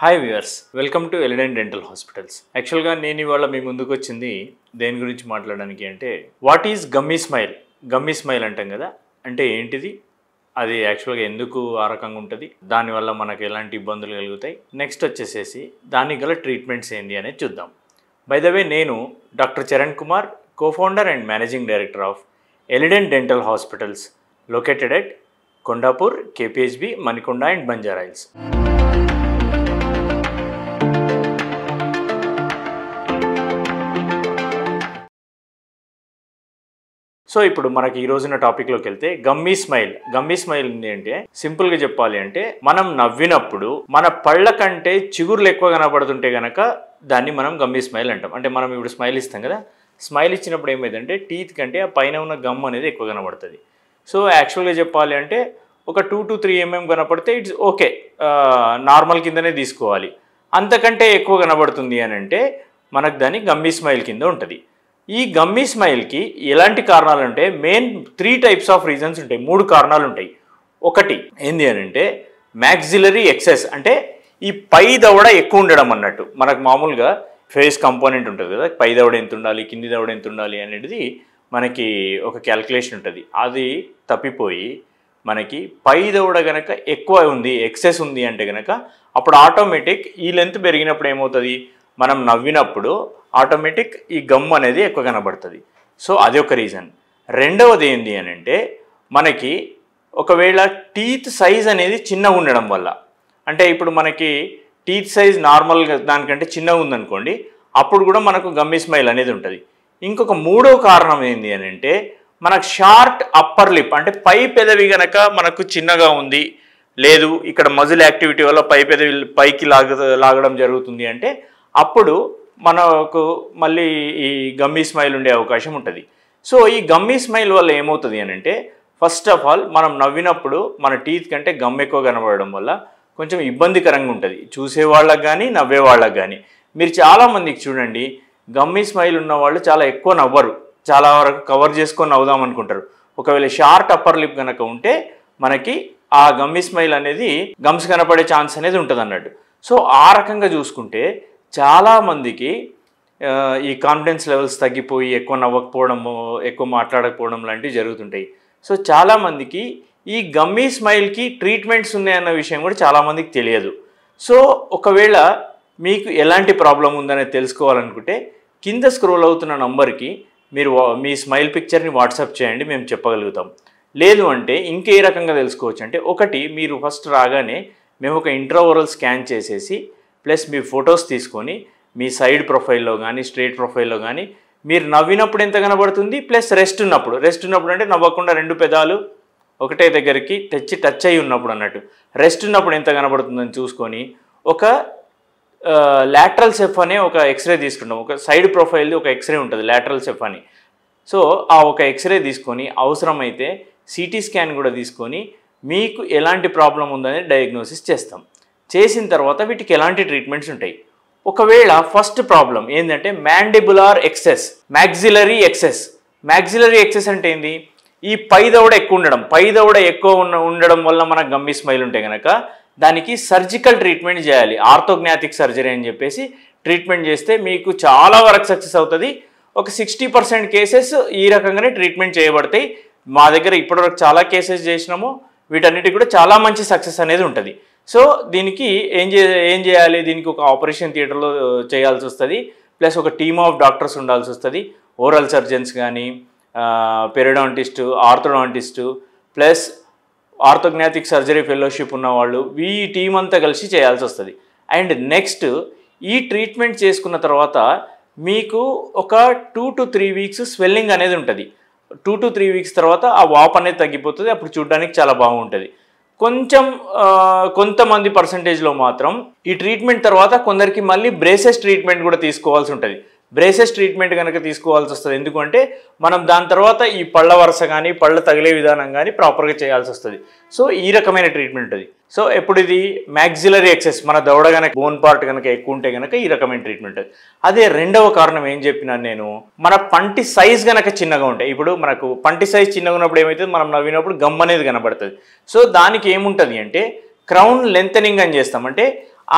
Hi viewers, welcome to Elident dental hospitals. యాక్చువల్గా నేను ఇవాళ మీ ముందుకు వచ్చింది దేని గురించి మాట్లాడడానికి అంటే what is gummy smile. Gummy smile అంటాం కదా, అంటే ఏంటిది, అది యాక్చువల్గా ఎందుకు ఆ రకంగా ఉంటుంది, దానివల్ల మనకు ఎలాంటి ఇబ్బందులు కలుగుతాయి, నెక్స్ట్ వచ్చేసేసి దానికి గల ట్రీట్మెంట్స్ ఏంటి అనేది చూద్దాం. బై ద వే, నేను doctor Charan Kumar, co-founder and managing director of Elident Dental Hospitals located at Kondapur, KPHB, Manikonda and Banjara Hills. So ఇప్పుడు మనకి ఈ రోజున టాపిక్లోకి వెళ్తే గమ్మీ స్మైల్. గమ్మీ స్మైల్ ఏంటి అంటే సింపుల్గా చెప్పాలి అంటే మనం నవ్వినప్పుడు మన పళ్ళ కంటే చిగుర్లు ఎక్కువ కనబడుతుంటే కనుక దాన్ని మనం గమ్మీ స్మైల్ అంటాం. అంటే మనం ఇప్పుడు స్మైల్ ఇస్తాం కదా, స్మైల్ ఇచ్చినప్పుడు ఏమైందంటే టీత్ కంటే ఆ పైన ఉన్న గమ్ అనేది ఎక్కువ కనబడుతుంది. సో యాక్చువల్గా చెప్పాలి అంటే ఒక 2 to 3 mm కనపడితే ఇట్స్ ఓకే, నార్మల్ కిందనే తీసుకోవాలి. అంతకంటే ఎక్కువ కనబడుతుంది అని అంటే మనకు దాన్ని గమ్మీ స్మైల్ కింద ఉంటుంది. ఈ గమ్మీ స్మైల్కి ఎలాంటి కారణాలు అంటే మెయిన్ 3 types ఆఫ్ రీజన్స్ ఉంటాయి, 3 కారణాలు ఉంటాయి. ఒకటి ఏంది అని అంటే మ్యాక్సిలరీ ఎక్సెస్, అంటే ఈ పై దవడ ఎక్కువ ఉండడం అన్నట్టు. మనకు మామూలుగా ఫేస్ కంపోనెంట్ ఉంటుంది కదా, పై దవడ ఎంత ఉండాలి, కింది దవడ ఎంత ఉండాలి అనేది మనకి ఒక క్యాల్కులేషన్ ఉంటుంది. అది తప్పిపోయి మనకి పై దవడ కనుక ఎక్కువ ఉంది, ఎక్సెస్ ఉంది అంటే కనుక అప్పుడు ఆటోమేటిక్ ఈ లెంత్ పెరిగినప్పుడు ఏమవుతుంది, మనం నవ్వినప్పుడు ఆటోమేటిక్ ఈ గమ్ అనేది ఎక్కువ కనబడుతుంది. సో అది ఒక రీజన్. రెండవది ఏంటి అని అంటే మనకి ఒకవేళ టీత్ సైజ్ అనేది చిన్నగా ఉండడం వల్ల, అంటే ఇప్పుడు మనకి టీత్ సైజ్ నార్మల్గా దానికంటే చిన్నగా ఉందనుకోండి, అప్పుడు కూడా మనకు గమ్మీ స్మైల్ అనేది ఉంటుంది. ఇంకొక మూడో కారణం ఏంటి అని అంటే మనకు షార్ట్ అప్పర్ లిప్, అంటే పై పెదవి కనుక మనకు చిన్నగా ఉంది, లేదు ఇక్కడ మజిల్ యాక్టివిటీ వల్ల పై పెదవి పైకి లాగడం జరుగుతుంది అంటే అప్పుడు మనకు మళ్ళీ ఈ గమ్మీ స్మైల్ ఉండే అవకాశం ఉంటుంది. సో ఈ గమ్మీ స్మైల్ వల్ల ఏమవుతుంది అని అంటే ఫస్ట్ ఆఫ్ ఆల్ మనం నవ్వినప్పుడు మన టీత్ కంటే గమ్ ఎక్కువ కనబడడం వల్ల కొంచెం ఇబ్బందికరంగా ఉంటుంది చూసే వాళ్ళకి కానీ నవ్వే వాళ్ళకి కానీ. మీరు చాలామందికి చూడండి, గమ్మీ స్మైల్ ఉన్న వాళ్ళు చాలా ఎక్కువ నవ్వరు, చాలా వరకు కవర్ చేసుకొని నవ్వుదాం అనుకుంటారు. ఒకవేళ షార్ట్ అప్పర్ లిప్ కనుక ఉంటే మనకి ఆ గమ్మీ స్మైల్ అనేది గమ్స్ కనపడే ఛాన్స్ అనేది ఉంటుంది అన్నట్టు. సో ఆ రకంగా చూసుకుంటే చాలామందికి ఈ కాన్ఫిడెన్స్ లెవెల్స్ తగ్గిపోయి ఎక్కువ నవ్వకపోవడము, ఎక్కువ మాట్లాడకపోవడం లాంటివి జరుగుతుంటాయి. సో చాలామందికి ఈ గమ్మీ స్మైల్కి ట్రీట్మెంట్స్ ఉన్నాయన్న విషయం కూడా చాలామందికి తెలియదు. సో ఒకవేళ మీకు ఎలాంటి ప్రాబ్లం ఉందనేది తెలుసుకోవాలనుకుంటే కింద స్క్రోల్ అవుతున్న నంబర్కి మీరు మీ స్మైల్ పిక్చర్ని వాట్సాప్ చేయండి, మేము చెప్పగలుగుతాం. లేదు అంటే ఇంకే రకంగా తెలుసుకోవచ్చు అంటే, ఒకటి మీరు ఫస్ట్ రాగానే మేము ఒక ఇంట్రాఓరల్ స్కాన్ చేసేసి ప్లస్ మీ ఫొటోస్ తీసుకొని మీ సైడ్ ప్రొఫైల్లో కానీ స్ట్రైట్ ప్రొఫైల్లో కానీ మీరు నవ్వినప్పుడు ఎంత కనబడుతుంది, ప్లస్ రెస్ట్ ఉన్నప్పుడు అంటే నవ్వకుండా 2 పెదాలు ఒకటే దగ్గరికి టచ్ అయ్యి ఉన్నప్పుడు అన్నట్టు, రెస్ట్ ఉన్నప్పుడు ఎంత కనబడుతుందని చూసుకొని ఒక లాటరల్ సెఫ్ అనే ఒక ఎక్స్రే తీసుకుంటాం. ఒక సైడ్ ప్రొఫైల్ది ఒక ఎక్స్రే ఉంటుంది, లాటరల్ సెఫ్ అని. సో ఆ ఒక ఎక్స్రే తీసుకొని అవసరమైతే సిటీ స్కాన్ కూడా తీసుకొని మీకు ఎలాంటి ప్రాబ్లం ఉందని డయాగ్నోసిస్ చేస్తాం. చేసిన తర్వాత వీటికి ఎలాంటి ట్రీట్మెంట్స్ ఉంటాయి. ఒకవేళ ఫస్ట్ ప్రాబ్లం ఏంటంటే మ్యాండిబులార్ ఎక్సెస్, మ్యాక్సిలరీ ఎక్సెస్ అంటే ఏంది, ఈ పై దవడ ఎక్కువ ఉండడం, పై దవడ ఎక్కువ ఉండడం వల్ల మనకు గమ్మీ స్మైల్ ఉంటే కనుక దానికి సర్జికల్ ట్రీట్మెంట్ చేయాలి. ఆర్థోగ్నాటిక్ సర్జరీ అని చెప్పేసి ట్రీట్మెంట్ చేస్తే మీకు చాలా వరకు సక్సెస్ అవుతుంది. ఒక 60% కేసెస్ ఈ రకంగానే ట్రీట్మెంట్ చేయబడతాయి. మా దగ్గర ఇప్పటివరకు చాలా కేసెస్ చేసినాము, వీటన్నిటికి కూడా చాలా మంచి సక్సెస్ అనేది ఉంటుంది. సో దీనికి ఏం చేయాలి, దీనికి ఒక ఆపరేషన్ థియేటర్లో చేయాల్సి వస్తుంది, ప్లస్ ఒక టీమ్ ఆఫ్ డాక్టర్స్ ఉండాల్సి వస్తుంది. ఓరల్ సర్జన్స్ కానీ, పెరిడాంటిస్టు, ఆర్థోడాంటిస్టు, ప్లస్ ఆర్థోగ్నాటిక్ సర్జరీ ఫెలోషిప్ ఉన్నవాళ్ళు, ఈ టీం అంతా కలిసి చేయాల్సి వస్తుంది. అండ్ నెక్స్ట్ ఈ ట్రీట్మెంట్ చేసుకున్న తర్వాత మీకు ఒక 2 to 3 weeks స్వెల్లింగ్ అనేది ఉంటుంది. 2 to 3 weeks తర్వాత ఆ వాప్ అనేది తగ్గిపోతుంది, అప్పుడు చూడడానికి చాలా బాగుంటుంది. కొంతమంది పర్సంటేజ్లో మాత్రం ఈ ట్రీట్మెంట్ తర్వాత కొందరికి మళ్ళీ బ్రేసెస్ ట్రీట్మెంట్ కూడా తీసుకోవాల్సి ఉంటుంది. బ్రేసెస్ ట్రీట్మెంట్ కనుక తీసుకోవాల్సి వస్తుంది, ఎందుకంటే మనం దాని తర్వాత ఈ పళ్ళ వరుస కానీ పళ్ళ తగిలే విధానం కానీ ప్రాపర్గా చేయాల్సి వస్తుంది. సో ఈ రకమైన ట్రీట్మెంట్ ఉంటుంది. సో ఎప్పుడు ఇది మ్యాక్సిలరీ ఎక్సెస్, మన దవడ కనుక బోన్ పార్ట్ కనుక ఎక్కువ ఉంటే కనుక ఈ రకమైన ట్రీట్మెంట్ ఉంటుంది. అదే రెండవ కారణం ఏం చెప్పినాను నేను, మన పంటి సైజ్ కనుక చిన్నగా ఉంటాయి. ఇప్పుడు మనకు పంటి సైజ్ చిన్నగా ఉన్నప్పుడు ఏమవుతుంది, మనం నవ్వినప్పుడు గమ్ అనేది కనబడుతుంది. సో దానికి ఏముంటుంది అంటే క్రౌన్ లెంతనింగ్ అని చేస్తాం. అంటే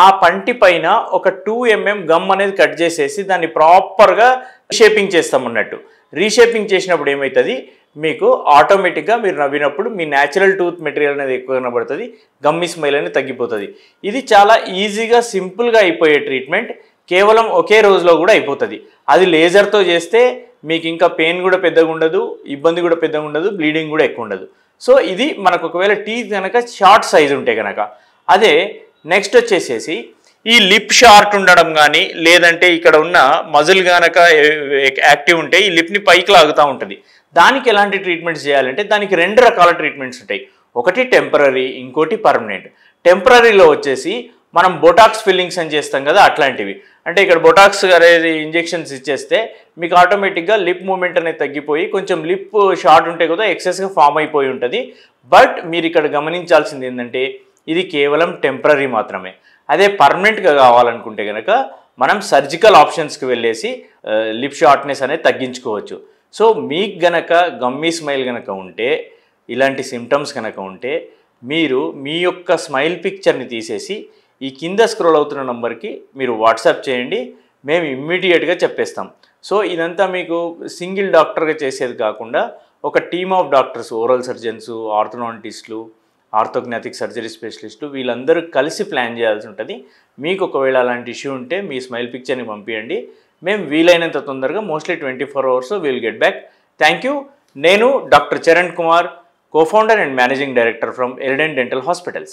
ఆ పంటి పైన ఒక 2 mm గమ్ అనేది కట్ చేసేసి దాన్ని ప్రాపర్గా రీషేపింగ్ చేస్తాం అన్నట్టు. రీషేపింగ్ చేసినప్పుడు ఏమవుతుంది, మీకు ఆటోమేటిక్గా మీరు నవ్వినప్పుడు మీ న్యాచురల్ టూత్ మెటీరియల్ అనేది ఎక్కువ కనబడుతుంది, గమ్మీ స్మైల్ అనేది తగ్గిపోతుంది. ఇది చాలా ఈజీగా సింపుల్గా అయిపోయే ట్రీట్మెంట్, కేవలం ఒకే రోజులో కూడా అయిపోతుంది. అది లేజర్తో చేస్తే మీకు ఇంకా పెయిన్ కూడా పెద్దగా ఉండదు, ఇబ్బంది కూడా పెద్దగా ఉండదు, బ్లీడింగ్ కూడా ఎక్కువ ఉండదు. సో ఇది మనకు ఒకవేళ టీత్ కనుక షార్ట్ సైజ్ ఉంటే కనుక. అదే నెక్స్ట్ వచ్చేసేసి ఈ లిప్ షార్ట్ ఉండడం కానీ, లేదంటే ఇక్కడ ఉన్న మజిల్ కనుక యాక్టివ్ ఉంటే ఈ లిప్ని పైకి లాగుతూ ఉంటుంది. దానికి ఎలాంటి ట్రీట్మెంట్స్ చేయాలంటే దానికి 2 రకాల ట్రీట్మెంట్స్ ఉంటాయి. ఒకటి టెంపరీ, ఇంకోటి పర్మనెంట్. టెంపరీలో వచ్చేసి మనం బొటాక్స్ ఫిల్లింగ్స్ అని చేస్తాం కదా, అట్లాంటివి. అంటే ఇక్కడ బొటాక్స్ అనేది ఇంజెక్షన్స్ ఇచ్చేస్తే మీకు ఆటోమేటిక్గా లిప్ మూమెంట్ అనేది తగ్గిపోయి కొంచెం లిప్ షార్ట్ ఉంటే కూడా ఎక్సెస్గా ఫామ్ అయిపోయి ఉంటుంది. బట్ మీరు ఇక్కడ గమనించాల్సింది ఏంటంటే ఇది కేవలం టెంపరీ మాత్రమే. అదే పర్మనెంట్గా కావాలనుకుంటే కనుక మనం సర్జికల్ ఆప్షన్స్కి వెళ్ళేసి లిప్ షార్ట్నెస్ అనేది తగ్గించుకోవచ్చు. సో మీకు గనక గమ్మీ స్మైల్ కనుక ఉంటే, ఇలాంటి సిమ్టమ్స్ కనుక ఉంటే, మీరు మీ యొక్క స్మైల్ పిక్చర్ని తీసేసి ఈ కింద స్క్రోల్ అవుతున్న నంబర్కి మీరు వాట్సాప్ చేయండి, మేము ఇమ్మీడియట్గా చెప్పేస్తాం. సో ఇదంతా మీకు సింగిల్ డాక్టర్గా చేసేది కాకుండా ఒక team of doctors, oral surgeons, ఆర్థోడాంటిస్టులు, ఆర్థోగ్నాటిక్ సర్జరీ స్పెషలిస్టు, వీళ్ళందరూ కలిసి ప్లాన్ చేయాల్సి ఉంటుంది. మీకు ఒకవేళ అలాంటి ఇష్యూ ఉంటే మీ స్మైల్ పిక్చర్ని పంపించండి, మేము వీలైనంత తొందరగా mostly 24 hours will get back. Thank you. నేను doctor Charan Kumar, co-founder and managing director from Erident Dental Hospitals.